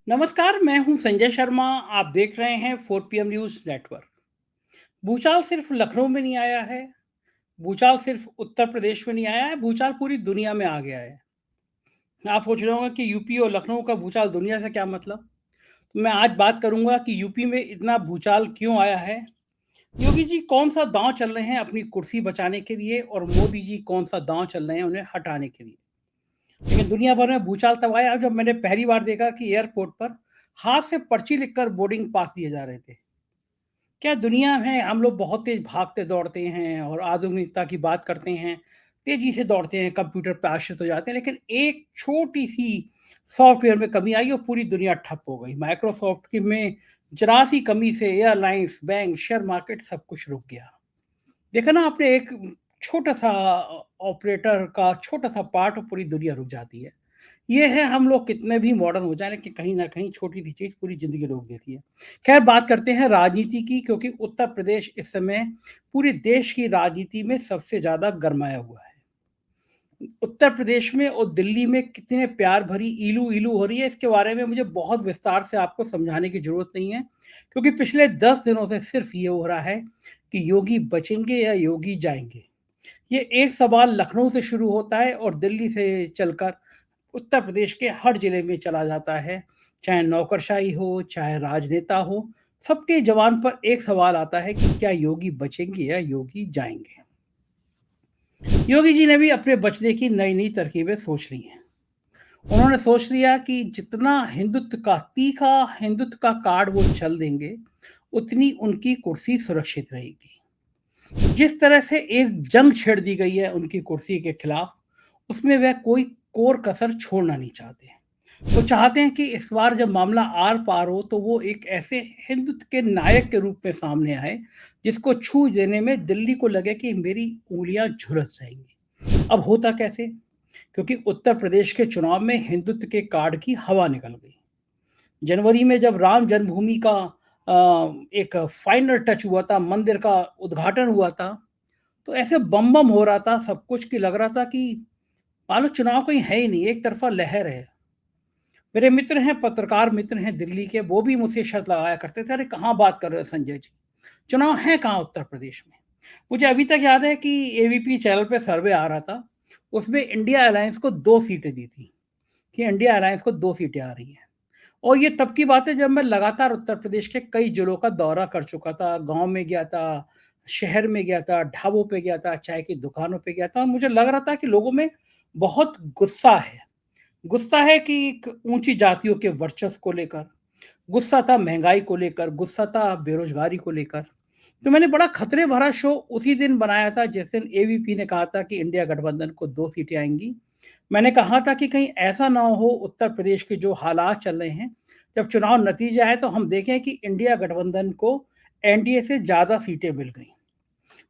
नमस्कार, मैं हूं संजय शर्मा। आप देख रहे हैं 4 PM न्यूज़ नेटवर्क। भूचाल सिर्फ लखनऊ में नहीं आया है, भूचाल सिर्फ उत्तर प्रदेश में नहीं आया है, भूचाल पूरी दुनिया में आ गया है। आप सोच रहे होंगे कि यूपी और लखनऊ का भूचाल दुनिया से क्या मतलब? तो मैं आज बात करूंगा कि यूपी में इतना भूचाल क्यों आया है, योगी जी कौन सा दांव चल रहे हैं अपनी कुर्सी बचाने के लिए और मोदी जी कौन सा दांव चल रहे हैं उन्हें हटाने के लिए। लेकिन दुनिया भर में भूचाल तब आया जब मैंने पहली बार देखा कि एयरपोर्ट पर हाथ से पर्ची लिखकर बोर्डिंग पास दिए जा रहे थे। क्या दुनिया में हम लोग बहुत तेज भागते दौड़ते हैं और आधुनिकता की बात करते हैं, तेजी से दौड़ते हैं, कंप्यूटर पे आश्रित हो जाते हैं, लेकिन एक छोटी सी सॉफ्टवेयर में कमी आई और पूरी दुनिया ठप हो गई। माइक्रोसॉफ्ट की में जरा सी कमी से एयरलाइंस, बैंक, शेयर मार्केट सब कुछ रुक गया। देखा ना आपने, एक छोटा सा ऑपरेटर का छोटा सा पार्ट और पूरी दुनिया रुक जाती है। ये है, हम लोग कितने भी मॉडर्न हो जाएँ लेकिन कहीं न कहीं छोटी-सी चीज़ पूरी ज़िंदगी रोक देती है। ख़ैर बात करते हैं राजनीति की, क्योंकि उत्तर प्रदेश इस समय पूरे देश की राजनीति में सबसे ज़्यादा गरमाया हुआ है। उत्तर प्रदेश में और दिल्ली में कितने प्यार भरी ईलू-ईलू हो रही है, इसके बारे में मुझे बहुत विस्तार से आपको समझाने की ज़रूरत नहीं है, क्योंकि पिछले 10 दिनों से सिर्फ़ ये हो रहा है कि योगी बचेंगे या योगी जाएँगे। ये एक सवाल लखनऊ से शुरू होता है और दिल्ली से चलकर उत्तर प्रदेश के हर जिले में चला जाता है। चाहे नौकरशाही हो, चाहे राजनेता हो, सबके ज़बान पर एक सवाल आता है कि क्या योगी बचेंगे या योगी जाएँगे? योगी जी ने भी अपने बचने की नई-नई तरकीबें सोच ली हैं। उन्होंने सोच लिया कि जितना तीखा हिंदुत्व का कार्ड वो चल देंगे, उतनी उनकी कुर्सी सुरक्षित रहेगी। जिस तरह से एक जंग छेड़ दी गई है उनकी कुर्सी के खिलाफ, उसमें वह कोई कोर कसर छोड़ना नहीं चाहते। वो चाहते हैं कि इस बार जब मामला आर-पार हो तो वो एक ऐसे हिंदुत्व के नायक के रूप में सामने आए, जिसको छू देने में दिल्ली को लगे कि मेरी उँगलियाँ झुलस जाएँगी। अब होता कैसे? क्योंकि उत्तर प्रदेश के चुनाव में हिंदुत्व के कार्ड की हवा निकल गई। जनवरी में जब राम जन्मभूमि का एक फाइनल टच हुआ था, मंदिर का उद्घाटन हुआ था, तो ऐसे बम-बम हो रहा था सब कुछ कि लग रहा था कि मानो चुनाव कहीं है ही नहीं, एक तरफ़ा लहर है। मेरे मित्र हैं, पत्रकार मित्र हैं दिल्ली के, वो भी मुझसे शर्त लगाया करते थे, "अरे! कहाँ बात कर रहे हो संजय जी? चुनाव है कहाँ उत्तर प्रदेश में?" मुझे अभी तक याद है कि एबीपी चैनल पे सर्वे आ रहा था, उसमें इंडिया अलायंस को 2 सीटें दी थी, कि इंडिया अलायंस को 2 सीटें आ रही हैं। और ये तब की बात है जब मैं लगातार उत्तर प्रदेश के कई जिलों का दौरा कर चुका था, गाँव में गया था, शहर में गया था, ढाबों पे गया था, चाय की दुकानों पे गया था और मुझे लग रहा था कि लोगों में बहुत गुस्सा है। गुस्सा है कि एक ऊँची जातियों के वर्चस्व को लेकर, गुस्सा था महँगाई को लेकर, गुस्सा था बेरोज़गारी को लेकर। तो मैंने बड़ा खतरे भरा शो उसी दिन बनाया था जिस दिन एबीपी ने कहा था कि इंडिया गठबंधन को 2 सीटें आएँगी। मैंने कहा था कि कहीं ऐसा ना हो उत्तर प्रदेश के जो हालात चल रहे हैं, जब चुनाव नतीजा आए तो हम देखें कि इंडिया गठबंधन को एनडीए से ज़्यादा सीटें मिल गईं।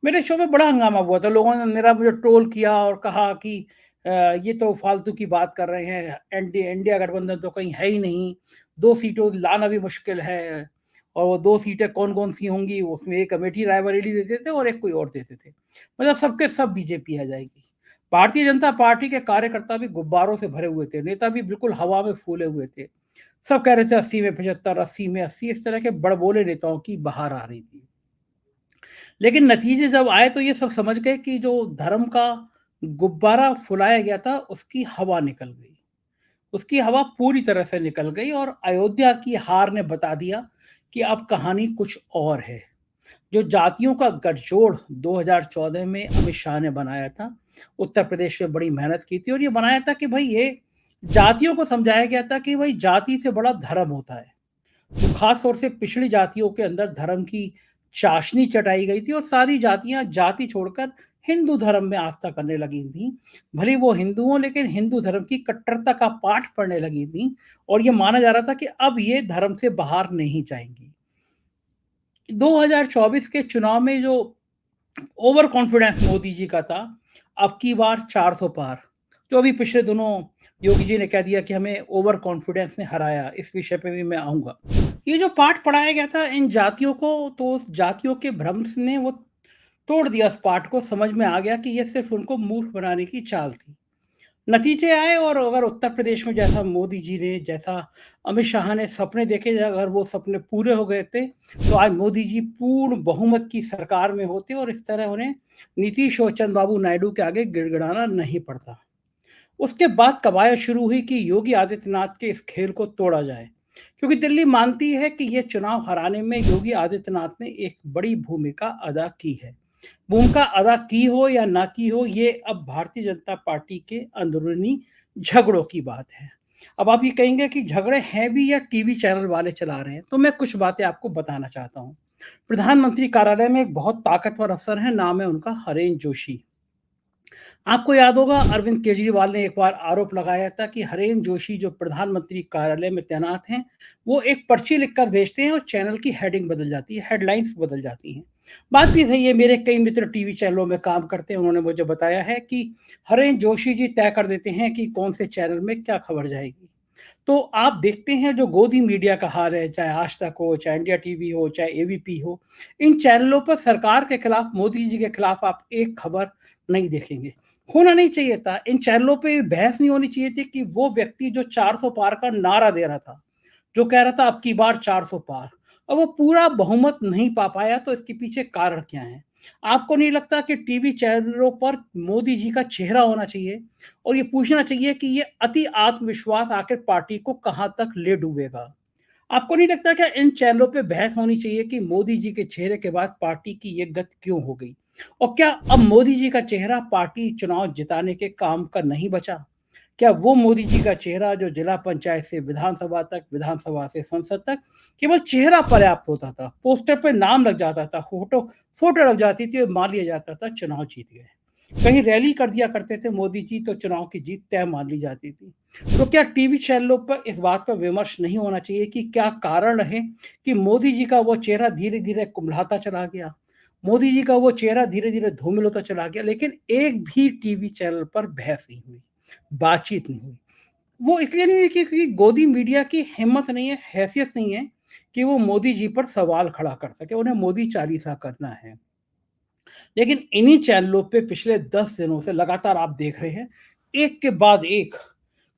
मेरे शो में बड़ा हंगामा हुआ था, लोगों ने मेरा मुझे ट्रोल किया और कहा कि ये तो फालतू की बात कर रहे हैं, इंडिया गठबंधन तो कहीं है ही नहीं, 2 सीटों लाना भी मुश्किल है और वो 2 सीटें कौन-कौन सी होंगी, उसमें एक अमेठी रायबरेली देते थे और एक कोई और देते थे। मतलब सब के सब बीजेपी आ जाएगी। भारतीय जनता पार्टी के कार्यकर्ता भी गुब्बारों से भरे हुए थे, नेता भी बिल्कुल हवा में फूले हुए थे। सब कह रहे थे 80 में 75, 80 में 80, इस तरह के बड़बोले नेताओं की बहार आ रही थी। लेकिन नतीजे जब आए तो ये सब समझ गए कि जो धर्म का गुब्बारा फुलाया गया था उसकी हवा निकल गई। उसकी हवा पूरी तरह से निकल गई और अयोध्या की हार ने बता दिया कि अब कहानी कुछ और है। जो जातियों का गठजोड़ 2014 में अमित शाह ने बनाया था, उत्तर प्रदेश में बड़ी मेहनत की थी और ये बनाया था कि भई ये जातियों को समझाया गया था कि भई जाति से बड़ा धर्म होता है। तो खास तौर से पिछड़ी जातियों के अंदर धर्म की चाशनी चटाई गई थी और सारी जातियां जाति छोड़कर हिंदू धर्म में आस्था करने लगी थीं। भले वो हिंदू हों लेकिन हिंदू धर्म की कट्टरता का पाठ पढ़ने लगी थीं और ये माना जा रहा था कि अब ये धर्म से बाहर नहीं जाएंगी। 2024 के चुनाव में जो ओवर कॉन्फिडेंस मोदी जी का था, अब की बार 400 पार। जो अभी पिछले दिनों योगी जी ने कह दिया कि हमें ओवर कॉन्फिडेंस ने हराया, इस विषय पे भी मैं आऊँगा। ये जो पाठ पढ़ाया गया था इन जातियों को, तो उस जातियों के भ्रम ने वो तोड़ दिया, उस पाठ को समझ में आ गया कि ये सिर्फ़ उनको मूर्ख बनाने की चाल थी। नतीजे आए और अगर उत्तर प्रदेश में जैसा मोदी जी ने, जैसा अमित शाह ने सपने देखे, अगर वो सपने पूरे हो गए थे, तो आज मोदी जी पूर्ण बहुमत की सरकार में होते और इस तरह उन्हें नीतीश और चंद्रबाबू नायडू के आगे गिड़गिड़ाना नहीं पड़ता। उसके बाद कवायद शुरू हुई कि योगी आदित्यनाथ के इस खेल को तोड़ा जाए, क्योंकि दिल्ली मानती है कि ये चुनाव हराने में योगी आदित्यनाथ ने एक बड़ी भूमिका अदा की है। भूमिका अदा की हो या ना की हो, ये अब भारतीय जनता पार्टी के अंदरूनी झगड़ों की बात है। अब आप ये कहेंगे कि झगड़े हैं भी या टीवी चैनल वाले चला रहे हैं, तो मैं कुछ बातें आपको बताना चाहता हूँ। प्रधानमंत्री कार्यालय में एक बहुत ताकतवर अफसर है, नाम है उनका हरेन जोशी। आपको याद होगा अरविंद केजरीवाल ने एक बार आरोप लगाया था कि हरेन जोशी जो प्रधानमंत्री कार्यालय में तैनात हैं, वो एक पर्ची लिखकर भेजते हैं और चैनल की हेडिंग बदल जाती है, हेडलाइंस बदल जाती हैं। बात भी सही है, मेरे कई मित्र टीवी चैनलों में काम करते हैं, उन्होंने मुझे बताया है कि हरेन जोशी जी तय कर देते हैं कि कौन से चैनल में क्या खबर जाएगी। तो आप देखते हैं जो गोदी मीडिया का हाल है, चाहे आज तक हो, चाहे इंडिया टीवी हो, चाहे एबीपी हो, इन चैनलों पर सरकार के खिलाफ, मोदी जी के खिलाफ आप एक खबर नहीं देखेंगे। होना नहीं चाहिए था। इन चैनलों पे बहस नहीं होनी चाहिए थी कि वो व्यक्ति जो 400 पार का नारा दे रहा था, जो कह रहा था अब की बार 400 पार, और वो पूरा बहुमत नहीं पा पाया, तो इसके पीछे कारण क्या है? आपको नहीं लगता कि टीवी चैनलों पर मोदी जी का चेहरा होना चाहिए और ये पूछना चाहिए कि ये अति आत्मविश्वास आखिर पार्टी को कहाँ तक ले डूबेगा? आपको नहीं लगता क्या इन चैनलों पे बहस होनी चाहिए कि मोदी जी के चेहरे के बाद पार्टी की ये गति क्यों हो गई? और क्या अब मोदी जी का चेहरा पार्टी चुनाव जिताने के काम का नहीं बचा? क्या वो मोदी जी का चेहरा जो जिला पंचायत से विधानसभा तक, विधानसभा से संसद तक केवल चेहरा पर्याप्त होता था, पोस्टर पे नाम लग जाता था, फोटो फोटो लग जाती थी और मान लिया जाता था चुनाव जीत गए। कहीं रैली कर दिया करते थे मोदी जी तो चुनाव की जीत तय मान ली जाती थी। तो क्या टीवी चैनलों पर इस बात पर विमर्श नहीं होना चाहिए कि क्या कारण है कि मोदी जी का वो चेहरा धीरे-धीरे कुम्हलाता चला गया? मोदी जी का वो चेहरा धीरे-धीरे धूमिल होता चला गया, लेकिन एक भी टीवी चैनल पर बहस नहीं हुई, बातचीत नहीं हुई। वो इसलिए नहीं हुई कि क्योंकि गोदी मीडिया की हिम्मत नहीं है, हैसियत नहीं है कि वो मोदी जी पर सवाल खड़ा कर सके, उन्हें मोदी चालीसा करना है। लेकिन इन्हीं चैनलों पे पिछले 10 दिनों से लगातार आप देख रहे हैं, एक के बाद एक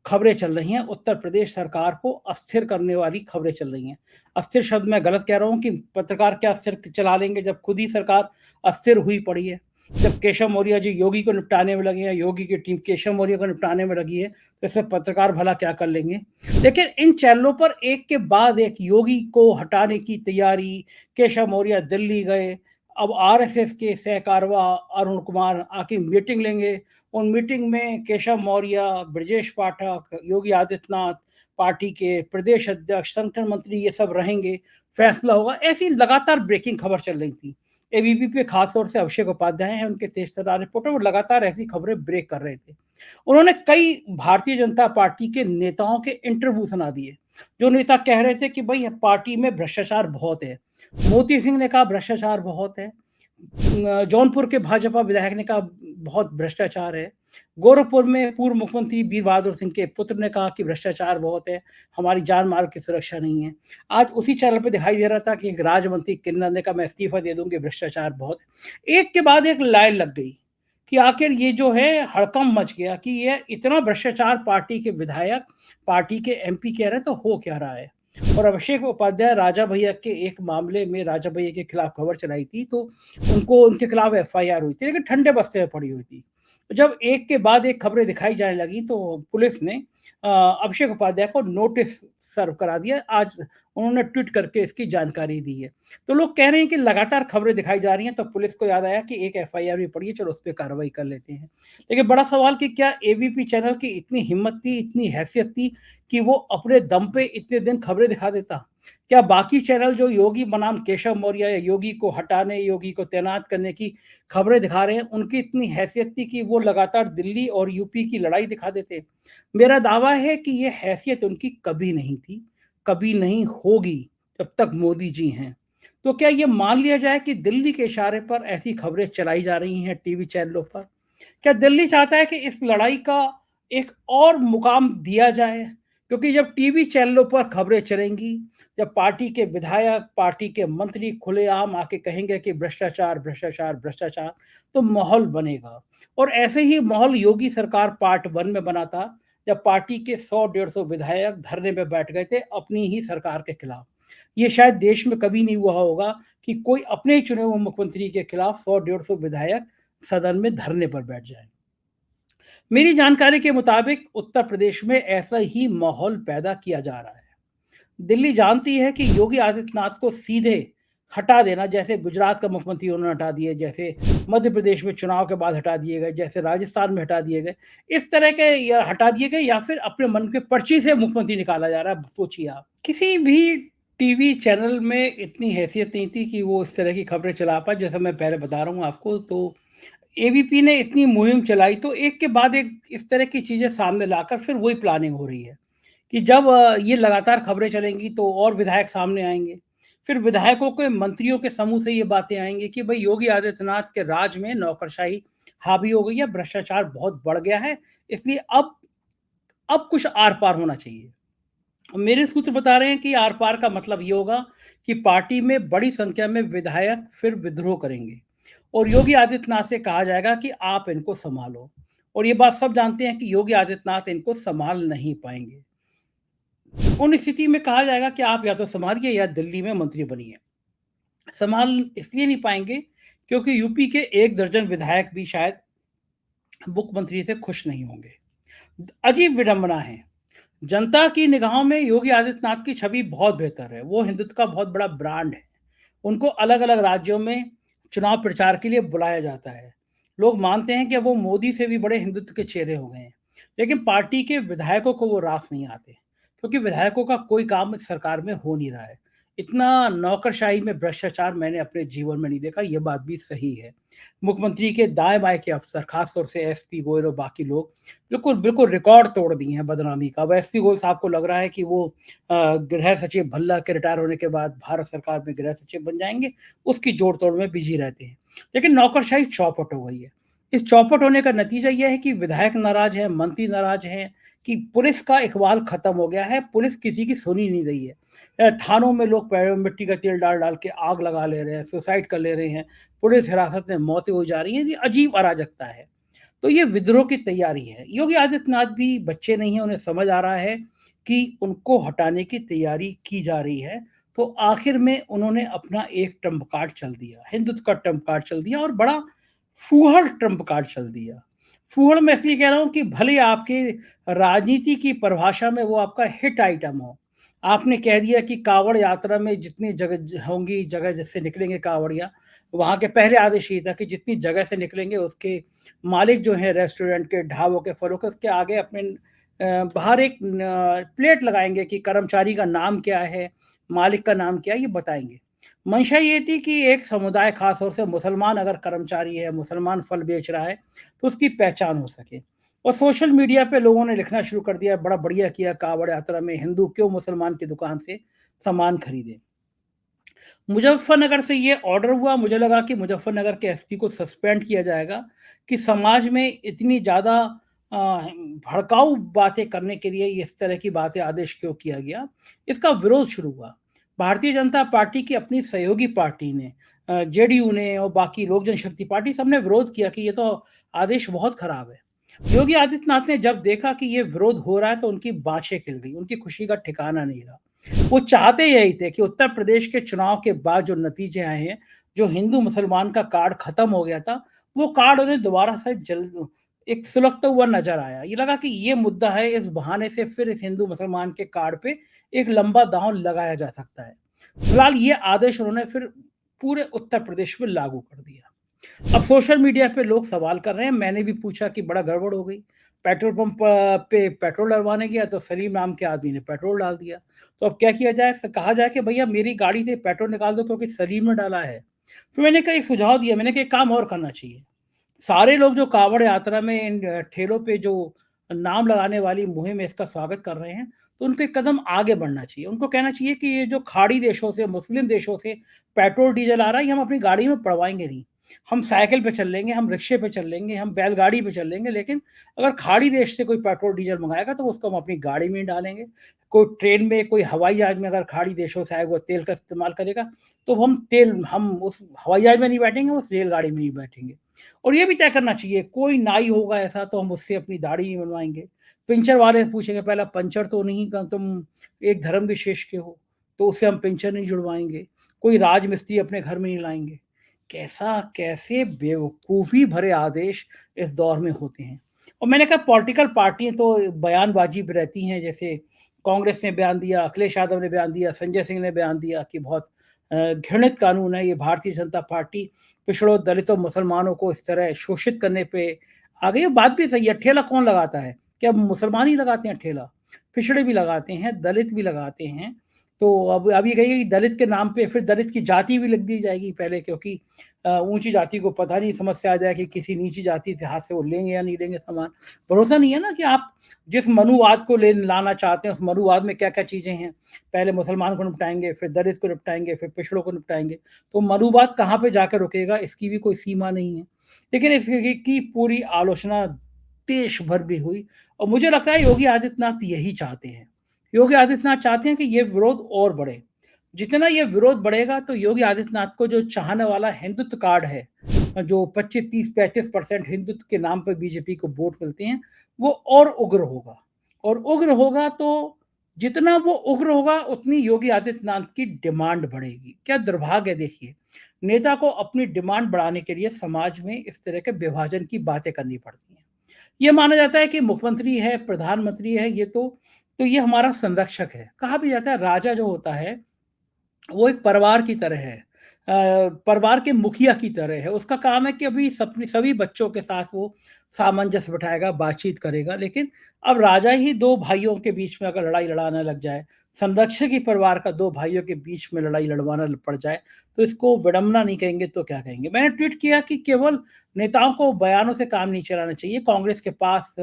खबरें चल रही हैं, उत्तर प्रदेश सरकार को अस्थिर करने वाली खबरें चल रही हैं। अस्थिर शब्द मैं गलत कह रहा हूँ कि पत्रकार क्या अस्थिर चला लेंगे जब खुद ही सरकार अस्थिर हुई पड़ी है। जब केशव मौर्य जी योगी को निपटाने में लगे हैं, योगी की टीम केशव मौर्य को निपटाने में लगी है, तो इसमें पत्रकार भला क्या कर लेंगे? लेकिन इन चैनलों पर एक के बाद एक योगी को हटाने की तैयारी, केशव मौर्य दिल्ली गए, अब आरएसएस के सहकारवा अरुण कुमार आके मीटिंग लेंगे। उन मीटिंग में केशव मौर्य, ब्रजेश पाठक, योगी आदित्यनाथ, पार्टी के प्रदेश अध्यक्ष, संगठन मंत्री ये सब रहेंगे, फैसला होगा। ऐसी लगातार ब्रेकिंग खबर चल रही थी। एबीपी पे खास तौर से अभिषेक उपाध्याय हैं, उनके तेज-तर्रार रिपोर्टर, वो लगातार ऐसी खबरें ब्रेक कर रहे थे। उन्होंने कई भारतीय जनता पार्टी के नेताओं के इंटरव्यू सुना दिए। जो नेता कह रहे थे कि भई पार्टी में भ्रष्टाचार बहुत है। मोती सिंह ने कहा भ्रष्टाचार बहुत है। जौनपुर के भाजपा विधायक ने कहा बहुत भ्रष्टाचार है। गोरखपुर में पूर्व मुख्यमंत्री वीर बहादुर सिंह के पुत्र ने कहा कि भ्रष्टाचार बहुत है, हमारी जान-माल की सुरक्षा नहीं है। आज उसी चैनल पे दिखाई दे रहा था कि एक राज्य मंत्री किन्नर ने कहा मैं इस्तीफा दे दूँगी, भ्रष्टाचार बहुत है। एक के बाद एक लाइन लग गई कि आखिर ये जो है हड़कंप मच गया कि ये इतना भ्रष्टाचार पार्टी के विधायक, पार्टी के एमपी कह रहे हैं तो हो क्या रहा है? और अभिषेक उपाध्याय राजा भैया के एक मामले में राजा भैया के खिलाफ खबर चलाई थी, तो उनको उनके खिलाफ एफआईआर हुई थी, लेकिन ठंडे बस्ते में पड़ी हुई थी। जब एक के बाद एक खबरें दिखाई जाने लगी तो पुलिस ने अभिषेक उपाध्याय को नोटिस सर्व करा दिया। आज उन्होंने ट्वीट करके इसकी जानकारी दी है। तो लोग कह रहे हैं कि लगातार खबरें दिखाई जा रही हैं, तो पुलिस को याद आया कि एक एफआईआर भी पड़ी है, चलो उस पे कार्रवाई कर लेते हैं। लेकिन बड़ा सवाल कि क्या एबीपी चैनल की इतनी हिम्मत थी, इतनी हैसियत थी कि वो अपने दम पे इतने दिन खबरें दिखा देता? क्या बाकी चैनल जो योगी बनाम केशव मौर्य या योगी को हटाने, योगी को तैनात करने की खबरें दिखा रहे हैं, उनकी इतनी हैसियत थी कि वो लगातार दिल्ली और यूपी की लड़ाई दिखा देते? मेरा दावा है कि ये हैसियत उनकी कभी नहीं थी, कभी नहीं होगी जब तक मोदी जी हैं। तो क्या ये मान लिया जाए कि दिल्ली के इशारे पर ऐसी खबरें चलाई जा रही हैं टीवी चैनलों पर? क्या दिल्ली चाहता है कि इस लड़ाई का एक और मुकाम दिया जाए? क्योंकि जब टीवी चैनलों पर खबरें चलेंगी, जब पार्टी के विधायक, पार्टी के मंत्री खुलेआम आके कहेंगे कि भ्रष्टाचार, भ्रष्टाचार, भ्रष्टाचार, तो माहौल बनेगा। और ऐसे ही माहौल योगी सरकार पार्ट 1 में बना था, जब पार्टी के 100-150 विधायक धरने पे बैठ गए थे अपनी ही सरकार के खिलाफ। ये शायद देश में कभी नहीं हुआ होगा कि कोई अपने ही चुने हुए मुख्यमंत्री के खिलाफ 100-150 विधायक सदन में धरने पर बैठ जाएँ। मेरी जानकारी के मुताबिक उत्तर प्रदेश में ऐसा ही माहौल पैदा किया जा रहा है। दिल्ली जानती है कि योगी आदित्यनाथ को सीधे हटा देना, जैसे गुजरात का मुख्यमंत्री उन्होंने हटा दिए, जैसे मध्य प्रदेश में चुनाव के बाद हटा दिए गए, जैसे राजस्थान में हटा दिए गए, इस तरह के या हटा दिए गए या फिर अपने मन के पर्ची से मुख्यमंत्री निकाला जा रहा है। सोचिए आप, किसी भी टीवी चैनल में इतनी हैसियत नहीं थी कि वो इस तरह की खबरें चला पाए, जैसा मैं पहले बता रहा हूँ आपको। तो एबीपी ने इतनी मुहिम चलाई, तो एक के बाद एक इस तरह की चीज़ें सामने लाकर फिर वही प्लानिंग हो रही है कि जब ये लगातार खबरें चलेंगी तो और विधायक सामने आएँगे। फिर विधायकों के मंत्रियों के समूह से ये बातें आएँगी कि भई योगी आदित्यनाथ के राज में नौकरशाही हावी हो गई है, भ्रष्टाचार बहुत बढ़ गया है, इसलिए अब कुछ आर-पार होना चाहिए। मेरे सूत्र बता रहे हैं कि आर-पार का मतलब ये होगा कि पार्टी में बड़ी संख्या में विधायक फिर विद्रोह करेंगे और योगी आदित्यनाथ से कहा जाएगा कि आप इनको सँभालो। और ये बात सब जानते हैं कि योगी आदित्यनाथ इनको सँभाल नहीं पाएँगे। उन स्थिति में कहा जाएगा कि आप या तो सँभालिए या दिल्ली में मंत्री बनिए। सँभाल इसलिए नहीं पाएँगे क्योंकि यूपी के 1 दर्जन विधायक भी शायद मुख्यमंत्री से खुश नहीं होंगे। अजीब विडंबना है। जनता की निगाहों में योगी आदित्यनाथ की छवि बहुत बेहतर है। वो हिंदुत्व का बहुत बड़ा ब्रांड है। उनको अलग-अलग राज्यों में चुनाव प्रचार के लिए बुलाया जाता है। लोग मानते हैं कि वो मोदी से भी बड़े हिंदुत्व के चेहरे हो गए हैं। लेकिन पार्टी के विधायकों को वो रास नहीं आते, क्योंकि विधायकों का कोई काम इस सरकार में हो नहीं रहा है। इतना नौकरशाही में भ्रष्टाचार मैंने अपने जीवन में नहीं देखा, ये बात भी सही है। मुख्यमंत्री के दाएँ-बाएँ के अफ़सर, ख़ास तौर से एसपी गोयल और बाकी लोग बिल्कुल, बिल्कुल रिकॉर्ड तोड़ दिए हैं बदनामी का। अब एसपी गोयल साहब को लग रहा है कि वो गृह सचिव भल्ला के रिटायर होने के बाद भारत सरकार में गृह सचिव बन जाएँगे, उसकी जोड़-तोड़ में बिज़ी रहते हैं। लेकिन नौकरशाही चौपट हो गई है। इस चौपट होने का नतीजा ये है कि विधायक नाराज़ हैं, मंत्री नाराज़ हैं, कि पुलिस का इक़बाल ख़त्म हो गया है, पुलिस किसी की सुन ही नहीं रही है। थानों में लोग पैरों में मिट्टी का तेल डाल-डाल के आग लगा ले रहे हैं, सुसाइड कर ले रहे हैं, पुलिस हिरासत में मौतें हो जा रही हैं, ये अजीब अराजकता है। तो ये विद्रोह की तैयारी है। योगी आदित्यनाथ भी बच्चे नहीं हैं, उन्हें समझ आ रहा है कि उनको हटाने की तैयारी की जा रही है। तो आखिर में उन्होंने अपना एक ट्रम्प कार्ड चल दिया, हिंदुत्व का ट्रम्प कार्ड चल दिया और बड़ा फूहड़ ट्रम्प कार्ड चल दिया। फूहड़ मैं इसलिए कह रहा हूँ कि भले आपके राजनीति की परिभाषा में वो आपका हिट आइटम हो। आपने कह दिया कि काँवड़ यात्रा में जितनी जगह होंगी, जगह से निकलेंगे काँवड़िया, वहाँ के पहले आदेश ये था कि जितनी जगह से निकलेंगे उसके मालिक जो हैं रेस्टोरेंट के, ढाबों के, फलों के, उसके आगे अपने बाहर एक प्लेट लगाएँगे कि कर्मचारी का नाम क्या है, मालिक का नाम क्या है, ये बताएँगे। मंशा ये थी कि एक समुदाय ख़ास तौर से मुसलमान अगर कर्मचारी है, मुसलमान फल बेच रहा है, तो उसकी पहचान हो सके। और सोशल मीडिया पे लोगों ने लिखना शुरू कर दिया, बड़ा बढ़िया किया काँवड़ यात्रा में हिंदू क्यों मुसलमान की दुकान से सामान खरीदें। मुज़फ़्फ़रनगर से ये ऑर्डर हुआ, मुझे लगा कि मुज़फ़्फ़रनगर के एसपी को सस्पेंड किया जाएगा कि समाज में इतनी ज़्यादा अ, भड़काऊ बातें करने के लिए इस तरह की बातें आदेश क्यों किया गया? इसका विरोध शुरू हुआ। भारतीय जनता पार्टी की अपनी सहयोगी पार्टी ने जेडीयू ने और बाकी लोक जनशक्ति पार्टी सबने विरोध किया कि ये तो आदेश बहुत खराब है। योगी आदित्यनाथ ने जब देखा कि ये विरोध हो रहा है तो उनकी बाँछें खिल गई, उनकी खुशी का ठिकाना नहीं रहा। वो चाहते यही थे कि उत्तर प्रदेश के चुनाव के बाद जो नतीजे आए हैं, जो हिंदू-मुसलमान का कार्ड खत्म हो गया था, वो कार्ड उन्हें दोबारा से एक सुलगता हुआ नज़र आया। ये लगा कि ये मुद्दा है, इस बहाने से फिर इस हिंदू-मुसलमान के कार्ड पे एक लंबा दाँव लगाया जा सकता है। फिलहाल ये आदेश उन्होंने फिर पूरे उत्तर प्रदेश में लागू कर दिया। अब सोशल मीडिया पे लोग सवाल कर रहे हैं, मैंने भी पूछा कि बड़ा गड़बड़ हो गई। पेट्रोल पंप पे पेट्रोल डलवाने गया तो सलीम नाम के आदमी ने पेट्रोल डाल दिया। तो अब क्या किया जाए? कहा जाए कि भैया मेरी गाड़ी से पेट्रोल निकाल दो क्योंकि सलीम ने डाला है। फिर मैंने कहा एक सुझाव दिया, मैंने कहा एक काम और करना चाहिए। सारे लोग जो काँवड़ यात्रा में इन ठेलों पे जो नाम लगाने वाली मुहिम है इसका स्वागत कर रहे हैं, तो उनको एक कदम आगे बढ़ना चाहिए। उनको कहना चाहिए कि ये जो खाड़ी देशों से, मुस्लिम देशों से पेट्रोल, डीज़ल आ रहा है, ये हम अपनी गाड़ी में पड़वाएँगे नहीं। हम साइकिल पे चल लेंगे, हम रिक्शे पे चल लेंगे, हम बैलगाड़ी पे चल लेंगे, लेकिन अगर खाड़ी देश से कोई पेट्रोल डीजल मंगाएगा तो उसको हम अपनी गाड़ी में ही डालेंगे। कोई ट्रेन में, कोई हवाई जहाज में अगर खाड़ी देशों से आया हुआ तेल का इस्तेमाल करेगा, तो हम उस हवाई जहाज में नहीं बैठेंगे, उस रेलगाड़ी में नहीं बैठेंगे। और ये भी तय करना चाहिए, कोई नाई होगा ऐसा तो हम उससे अपनी दाढ़ी नहीं बनवाएँगे। पंचर वाले से पूछेंगे पहला, पंचर तो नहीं का तुम एक धर्म विशेष के हो, तो उससे हम पंचर नहीं जुड़वाएँगे। कोई राजमिस्त्री अपने घर में नहीं लाएँगे। कैसे बेवकूफ़ी भरे आदेश इस दौर में होते हैं। और मैंने कहा पॉलिटिकल पार्टियाँ तो बयानबाज़ी पे रहती हैं, जैसे कांग्रेस ने बयान दिया, अखिलेश यादव ने बयान दिया, संजय सिंह ने बयान दिया कि बहुत घृणित कानून है ये। भारतीय जनता पार्टी पिछड़ों, दलितों, मुसलमानों को इस तरह शोषित करने पे आ गई है। बात भी सही है, ठेला कौन लगाता है? क्या मुसलमान ही लगाते हैं ठेला? पिछड़े भी लगाते हैं, दलित भी लगाते हैं। तो अब ये कहिए कि दलित के नाम पे फिर दलित की जाति भी लिख दी जाएगी पहले, क्योंकि ऊँची जाति को पता नहीं समस्या आ जाए कि किसी नीची जाति से हाथ से वो लेंगे या नहीं लेंगे सामान। भरोसा नहीं है ना कि आप जिस मनुवाद को ले लाना चाहते हैं, उस मनुवाद में क्या-क्या चीज़ें हैं। पहले मुसलमान को निपटाएँगे, फिर दलित को निपटाएँगे, फिर पिछड़ों को निपटाएँगे। तो मनुवाद कहाँ पे जाकर रुकेगा, इसकी भी कोई सीमा नहीं है। लेकिन इसकी की पूरी आलोचना देश भर में हुई और मुझे लगता है योगी आदित्यनाथ यही चाहते हैं। योगी आदित्यनाथ चाहते हैं कि ये विरोध और बढ़े। जितना ये विरोध बढ़ेगा तो योगी आदित्यनाथ को जो चाहने वाला हिंदुत्व कार्ड है, जो 25, 30, 35% हिंदुत्व के नाम पर बीजेपी को वोट मिलते हैं, वो और उग्र होगा। और उग्र होगा तो जितना वो उग्र होगा उतनी योगी आदित्यनाथ की डिमांड बढ़ेगी। क्या दुर्भाग्य है देखिए, नेता को अपनी डिमांड बढ़ाने के लिए समाज में इस तरह के विभाजन की बातें करनी पड़ती हैं। ये माना जाता है कि मुख्यमंत्री है, प्रधानमंत्री है, ये तो ये हमारा संरक्षक है। कहा भी जाता है राजा जो होता है वो एक परिवार की तरह है। परिवार के मुखिया की तरह है। उसका काम है कि अभी सपनी सभी बच्चों के साथ वो सामंजस्य बिठाएगा, बातचीत करेगा। लेकिन अब राजा ही 2 भाइयों के बीच में अगर लड़ाई लड़ाने लग जाए, संरक्षक ही परिवार का 2 भाइयों के बीच में लड़ाई लड़वाना पड़ जाए, तो इसको विडंबना नहीं कहेंगे तो क्या कहेंगे? मैंने ट्वीट किया कि केवल नेताओं को बयानों से काम नहीं चलाना चाहिए। कांग्रेस के पास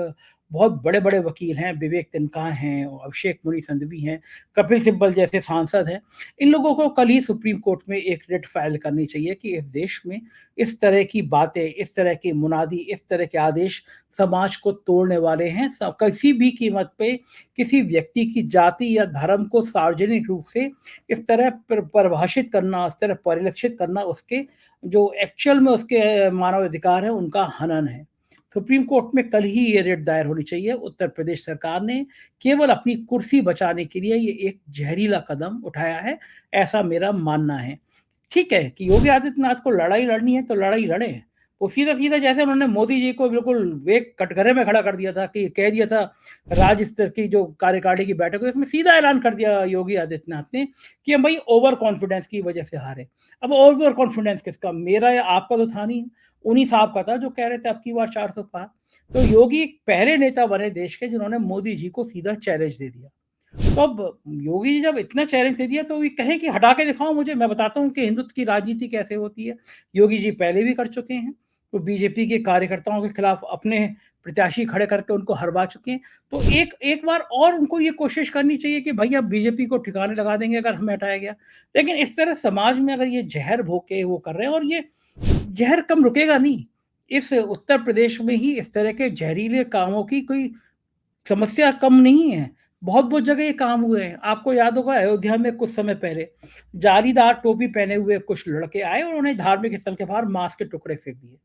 बहुत बड़े-बड़े वकील हैं, विवेक तन्खा हैं, अभिषेक मनु सिंघवी हैं, कपिल सिब्बल जैसे सांसद हैं। इन लोगों को कल ही सुप्रीम कोर्ट में एक रिट फाइल करनी चाहिए कि इस देश में इस तरह की बातें, इस तरह की मुनादी, इस तरह के आदेश समाज को तोड़ने वाले हैं। किसी भी कीमत पे किसी व्यक्ति की जाति या धर्म को सार्वजनिक रूप से इस तरह परिभाषित करना, इस तरह परिलक्षित करना, उसके जो एक्चुअल में उसके मानव अधिकार है उनका हनन है। सुप्रीम कोर्ट में कल ही ये रिट दायर होनी चाहिए। उत्तर प्रदेश सरकार ने केवल अपनी कुर्सी बचाने के लिए ये एक जहरीला कदम उठाया है, ऐसा मेरा मानना है। ठीक है कि योगी आदित्यनाथ को लड़ाई लड़नी है तो लड़ाई लड़ें। वो सीधा-सीधा जैसे उन्होंने मोदी जी को बिल्कुल एक कटघरे में खड़ा कर दिया था कि कह दिया था राज्य स्तर की जो कार्यकारिणी की बैठक हुई उसमें सीधा ऐलान कर दिया योगी आदित्यनाथ ने कि हम भाई ओवर कॉन्फिडेंस की वजह से हारे। अब ओवर कॉन्फिडेंस किसका? मेरा या आपका तो था नहीं, उन्हीं साहब का था जो कह रहे थे अब की बार 400 पार। तो योगी पहले नेता बने देश के जिन्होंने मोदी जी को सीधा चैलेंज दे दिया। तो अब योगी जी जब इतना चैलेंज दे दिया तो ये कहें कि हटा के दिखाओ मुझे, मैं बताता हूँ कि हिंदुत्व की राजनीति कैसे होती है। योगी जी पहले भी कर चुके हैं, तो बीजेपी के कार्यकर्ताओं के खिलाफ अपने प्रत्याशी खड़े करके उनको हरवा चुके हैं। तो एक एक बार और उनको ये कोशिश करनी चाहिए कि भई अब बीजेपी को ठिकाने लगा देंगे अगर हमें हटाया गया। लेकिन इस तरह समाज में अगर ये ज़हर भोग के वो कर रहे हैं और ये ज़हर कम रुकेगा नहीं। इस उत्तर प्रदेश में ही इस तरह के ज़हरीले कामों की कोई समस्या कम नहीं है। बहुत-बहुत जगह ये काम हुए हैं। आपको याद होगा अयोध्या में कुछ समय पहले जालीदार टोपी पहने हुए कुछ लड़के आए और उन्हें धार्मिक स्थल के बाहर मांस के टुकड़े फेंक दिए।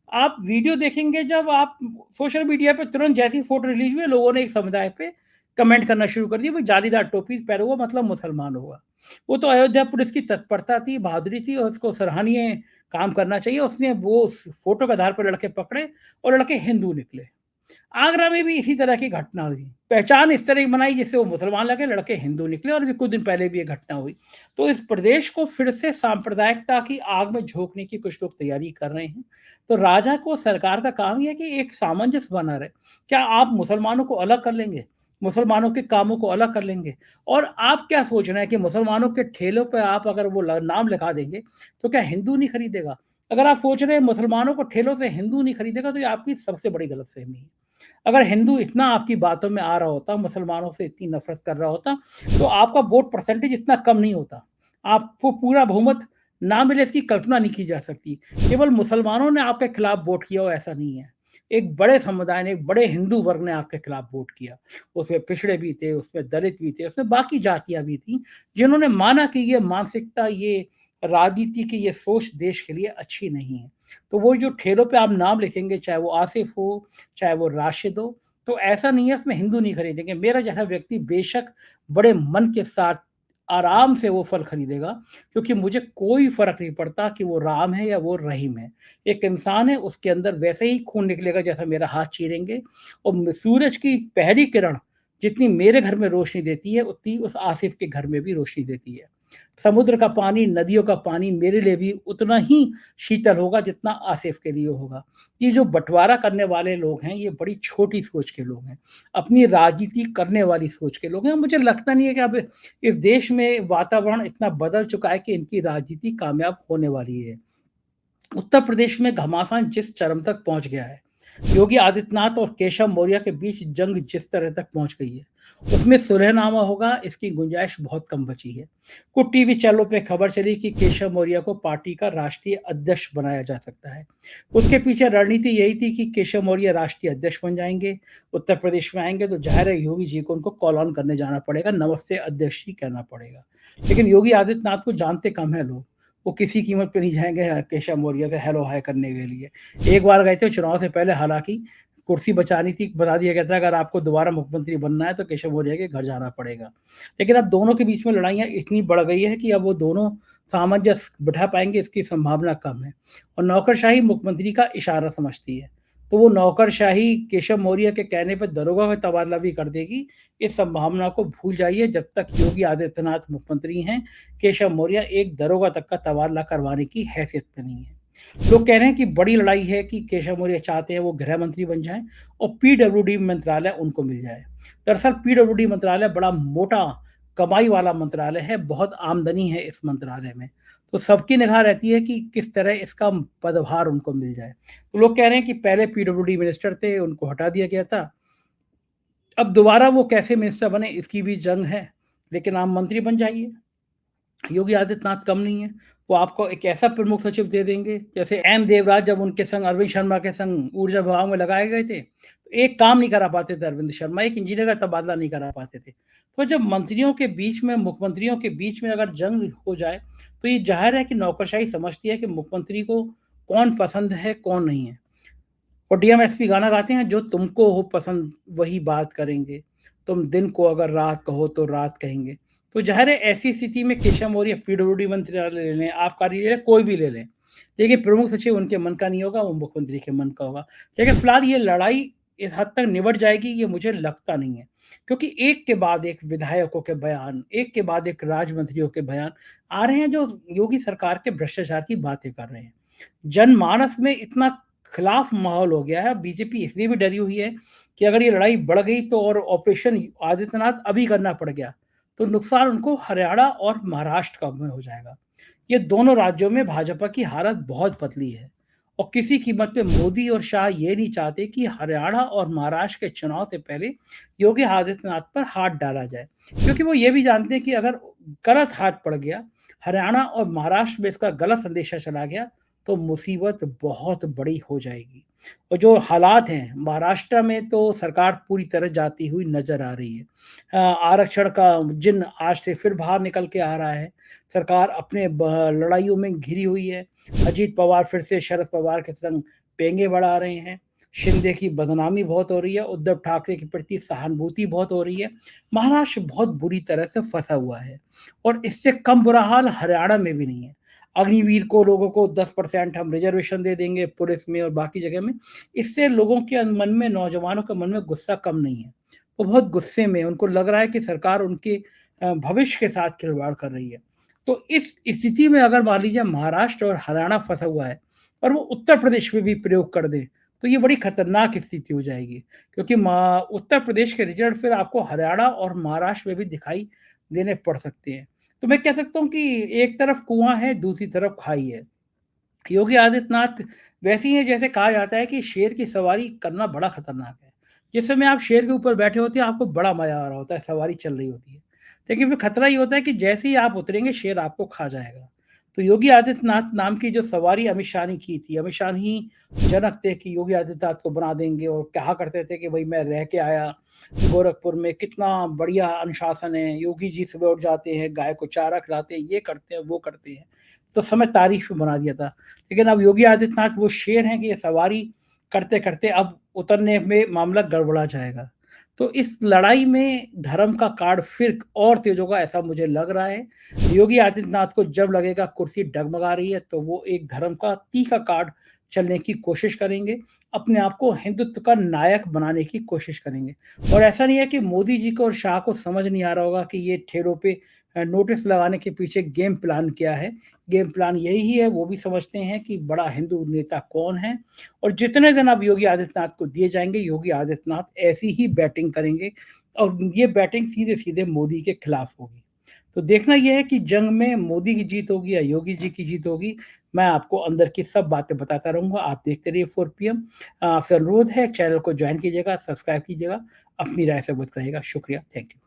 आप वीडियो देखेंगे जब आप सोशल मीडिया पे तुरंत जैसे ही फ़ोटो रिलीज़ हुई लोगों ने एक समुदाय पे कमेंट करना शुरू कर दिया, भई जालीदार टोपी पहना हुआ मतलब मुसलमान होगा। वो तो अयोध्या पुलिस की तत्परता थी, बहादुरी थी और उसको सराहनीय काम करना चाहिए। उसने वो उस फ़ोटो के आधार पर लड़के पकड़े और लड़के हिंदू निकले। आगरा में भी इसी तरह की घटना हुई। पहचान इस तरह की बनाई जिससे वो मुसलमान लगे, लड़के हिंदू निकले और अभी कुछ दिन पहले भी ये घटना हुई। तो इस प्रदेश को फिर से सांप्रदायिकता की आग में झोंकने की कुछ लोग तैयारी कर रहे हैं। तो राजा को सरकार का काम ये है कि एक सामंजस्य बना रहे। क्या आप मुसलमानों को अलग कर लेंगे? मुसलमानों के कामों को अलग कर लेंगे? और आप क्या सोच रहे हैं कि मुसलमानों के ठेलों पे आप अगर वो नाम लिखा देंगे, तो क्या हिंदू नहीं खरीदेगा? अगर आप सोच रहे हैं मुसलमानों को ठेलों से हिंदू नहीं खरीदेगा, तो ये आपकी सबसे बड़ी गलतफ़हमी है। अगर हिंदू इतना आपकी बातों में आ रहा होता, मुसलमानों से इतनी नफ़रत कर रहा होता, तो आपका वोट परसेंटेज इतना कम नहीं होता। आपको पूरा बहुमत ना मिले इसकी कल्पना नहीं की जा सकती। केवल मुसलमानों ने आपके खिलाफ वोट किया हो ऐसा नहीं है। एक बड़े समुदाय ने, एक बड़े हिंदू वर्ग ने आपके खिलाफ वोट किया। उसमें पिछड़े भी थे, उसमें दलित भी थे, उसमें बाकी जातियाँ भी थीं, जिन्होंने माना कि ये मानसिकता, ये राजनीति की ये सोच देश के लिए अच्छी नहीं है। तो वो जो ठेलों पे आप नाम लिखेंगे, चाहे वो आसिफ हो, चाहे वो राशिद हो, तो ऐसा नहीं है उसमें हिंदू नहीं खरीदेंगे। मेरा जैसा व्यक्ति बेशक बड़े मन के साथ आराम से वो फल खरीदेगा, क्योंकि मुझे कोई फ़र्क नहीं पड़ता कि वो राम है या वो रहीम है। एक इंसान है, उसके अंदर वैसे ही खून निकलेगा जैसा मेरा हाथ चीरेंगे, और सूरज की पहली किरण जितनी मेरे घर में रोशनी देती है, उतनी उस आसिफ के घर में भी रोशनी देती है। समुद्र का पानी, नदियों का पानी मेरे लिए भी उतना ही शीतल होगा जितना आसिफ के लिए होगा। ये जो बँटवारा करने वाले लोग हैं, ये बड़ी छोटी सोच के लोग हैं। अपनी राजनीति करने वाली सोच के लोग हैं। मुझे लगता नहीं है कि अब इस देश में वातावरण इतना बदल चुका है कि इनकी राजनीति कामयाब होने वाली है। उत्तर प्रदेश में घमासान जिस चरम तक पहुंच गया है, योगी आदित्यनाथ और केशव मौर्य के बीच जंग जिस तरह तक पहुंच गई है, उसमें सुलहनामा होगा इसकी गुंजाइश बहुत कम बची है। कुछ टीवी चैनलों पे खबर चली कि केशव मौर्य को पार्टी का राष्ट्रीय अध्यक्ष बनाया जा सकता है। उसके पीछे रणनीति यही थी कि केशव मौर्य राष्ट्रीय अध्यक्ष बन जाएंगे, उत्तर प्रदेश में आएंगे तो जाहिर है योगी जी को उनको कॉल ऑन करने जाना पड़ेगा, नमस्ते अध्यक्ष जी कहना पड़ेगा। लेकिन योगी आदित्यनाथ को जानते कम है लोग। वो किसी कीमत पे नहीं जाएँगे केशव मौर्य से हेलो हाय करने के लिए। एक बार गए थे चुनाव से पहले, हालाँकि कुर्सी बचानी थी, बता दिया गया था अगर आपको दोबारा मुख्यमंत्री बनना है तो केशव मौर्य के घर जाना पड़ेगा। लेकिन अब दोनों के बीच में लड़ाइयाँ इतनी बढ़ गई है कि अब वो दोनों सामंजस्य बिठा पाएँगे इसकी संभावना कम है, और नौकरशाही मुख्यमंत्री का इशारा समझती है। तो वो नौकरशाही केशव मौर्य के कहने पे दरोगा का तबादला भी कर देगी। इस संभावना को भूल जाइए, जब तक योगी आदित्यनाथ मुख्यमंत्री हैं, केशव मौर्य एक दरोगा तक का तबादला करवाने की हैसियत में नहीं है। लोग कह रहे हैं कि बड़ी लड़ाई है कि केशव मौर्य चाहते हैं वो गृह मंत्री बन जाएँ और पीडब्ल्यूडी मंत्रालय उनको मिल जाए। दरअसल पीडब्ल्यूडी मंत्रालय बड़ा मोटा कमाई वाला मंत्रालय है, बहुत आमदनी है इस मंत्रालय में। तो सबकी निगाह रहती है कि किस तरह इसका पदभार उनको मिल जाए। तो लोग कह रहे हैं कि पहले पीडब्ल्यूडी मिनिस्टर थे, उनको हटा दिया गया था। अब दोबारा वो कैसे मिनिस्टर बने इसकी भी जंग है, लेकिन आप मंत्री बन जाइए। योगी आदित्यनाथ कम नहीं है, वो आपको एक ऐसा प्रमुख सचिव दे देंगे, जैसे एम देवराज जब उनके संग अरविंद शर्मा के संग ऊर्जा विभाग में लगाए गए थे, तो एक काम नहीं करा पाते थे अरविंद शर्मा, एक इंजीनियर का तबादला नहीं करा पाते थे। तो जब मंत्रियों के बीच में, मुख्यमंत्रियों के बीच में अगर जंग हो जाए, तो ये ज़ाहिर है कि नौकरशाही समझती है कि मुख्यमंत्री को कौन पसंद है, कौन नहीं है। और डीएमएसपी गाना गाते हैं, जो तुमको हो पसंद वही बात करेंगे, तुम दिन को अगर रात कहो तो रात कहेंगे। तो ज़ाहिर है ऐसी स्थिति में केशव मौर्य पीडब्ल्यूडी मंत्रालय ले लें, आबकारी ले लें, कोई भी ले लें। लेकिन प्रमुख सचिव उनके मन का नहीं होगा, वो मुख्यमंत्री के मन का होगा। लेकिन फिलहाल ये लड़ाई इस हद तक निबट जाएगी ये मुझे लगता नहीं है। क्योंकि एक के बाद एक विधायकों के बयान, एक के बाद एक राज्य मंत्रियों के बयान आ रहे हैं जो योगी सरकार के भ्रष्टाचार की बातें कर रहे हैं। जनमानस में इतना खिलाफ माहौल हो गया है, बीजेपी इसलिए भी डरी हुई है कि अगर ये लड़ाई बढ़ गई तो, और ऑपरेशन आदित्यनाथ अभी करना पड़ गया, तो नुकसान उनको हरियाणा और महाराष्ट्र का में हो जाएगा। ये दोनों राज्यों में भाजपा की हालत बहुत पतली है, और किसी कीमत पे मोदी और शाह ये नहीं चाहते कि हरियाणा और महाराष्ट्र के चुनाव से पहले योगी आदित्यनाथ पर हाथ डाला जाए, क्योंकि वो ये भी जानते हैं कि अगर गलत हाथ पड़ गया, हरियाणा और महाराष्ट्र में इसका गलत संदेशा चला गया, तो मुसीबत बहुत बड़ी हो जाएगी। और जो हालात हैं महाराष्ट्र में, तो सरकार पूरी तरह जाती हुई नजर आ रही है। आरक्षण का जिन आज से फिर बाहर निकल के आ रहा है, सरकार अपने लड़ाइयों में घिरी हुई है। अजीत पवार फिर से शरद पवार के संग पेंगे बढ़ा रहे हैं। शिंदे की बदनामी बहुत हो रही है, उद्धव ठाकरे के प्रति सहानुभूति बहुत हो रही है। महाराष्ट्र बहुत बुरी तरह से फंसा हुआ है, और इससे कम बुरा हाल हरियाणा में भी नहीं है। अग्निवीर को लोगों को 10% हम रिजर्वेशन दे देंगे पुलिस में और बाकी जगह में, इससे लोगों के मन में, नौजवानों के मन में गुस्सा कम नहीं है। वो बहुत गुस्से में, उनको लग रहा है कि सरकार उनके भविष्य के साथ खिलवाड़ कर रही है। तो इस स्थिति में अगर मान लीजिए महाराष्ट्र और हरियाणा फंसा हुआ है, और वो उत्तर प्रदेश में भी प्रयोग कर दें, तो ये बड़ी खतरनाक स्थिति हो जाएगी, क्योंकि उत्तर प्रदेश के रिजल्ट फिर आपको हरियाणा और महाराष्ट्र में भी दिखाई देने पड़ सकते हैं। तो मैं कह सकता हूँ कि एक तरफ कुआँ है, दूसरी तरफ खाई है। योगी आदित्यनाथ वैसे ही है, जैसे कहा जाता है कि शेर की सवारी करना बड़ा खतरनाक है। जिस समय आप शेर के ऊपर बैठे होते हैं, आपको बड़ा मज़ा आ रहा होता है, सवारी चल रही होती है। लेकिन फिर खतरा ये होता है कि जैसे ही आप उतरेंगे, शेर आपको खा जाएगा। तो योगी आदित्यनाथ नाम की जो सवारी अमित शाह ने की थी, अमित शाह ही जनक थे कि योगी आदित्यनाथ को बना देंगे और कहा करते थे कि भई मैं रह के आया गोरखपुर में, कितना बढ़िया अनुशासन है, योगी जी सुबह उठ जाते हैं, गाय को चारा खिलाते हैं, ये करते हैं, वो करते हैं। तो समय तारीफ में बना दिया था। लेकिन अब योगी आदित्यनाथ वो शेर हैं कि ये सवारी करते-करते अब उतरने में मामला गड़बड़ा जाएगा। तो इस लड़ाई में धर्म का कार्ड फिर और तेज होगा ऐसा मुझे लग रहा है। योगी आदित्यनाथ को जब लगेगा कुर्सी डगमगा रही है तो वो एक धर्म का तीखा कार्ड चलने की कोशिश करेंगे, अपने आप को हिंदुत्व का नायक बनाने की कोशिश करेंगे। और ऐसा नहीं है कि मोदी जी को और शाह को समझ नहीं आ रहा होगा कि ये ठेलों पे नोटिस लगाने के पीछे गेम प्लान क्या है। गेम प्लान यही है, वो भी समझते हैं कि बड़ा हिंदू नेता कौन है और जितने दिन अब योगी आदित्यनाथ को दिए जाएँगे, योगी आदित्यनाथ ऐसी ही बैटिंग करेंगे और ये बैटिंग सीधे-सीधे मोदी के खिलाफ होगी। तो देखना ये है कि जंग में मोदी की जीत होगी या योगी जी की जीत होगी। मैं आपको अंदर की सब बातें बताता रहूँगा। आप देखते रहिए 4 पीएम। आपसे अनुरोध है चैनल को जॉइन कीजिएगा, सब्सक्राइब कीजिएगा, अपनी राय से अवगत रहिएगा। शुक्रिया, थैंक यू।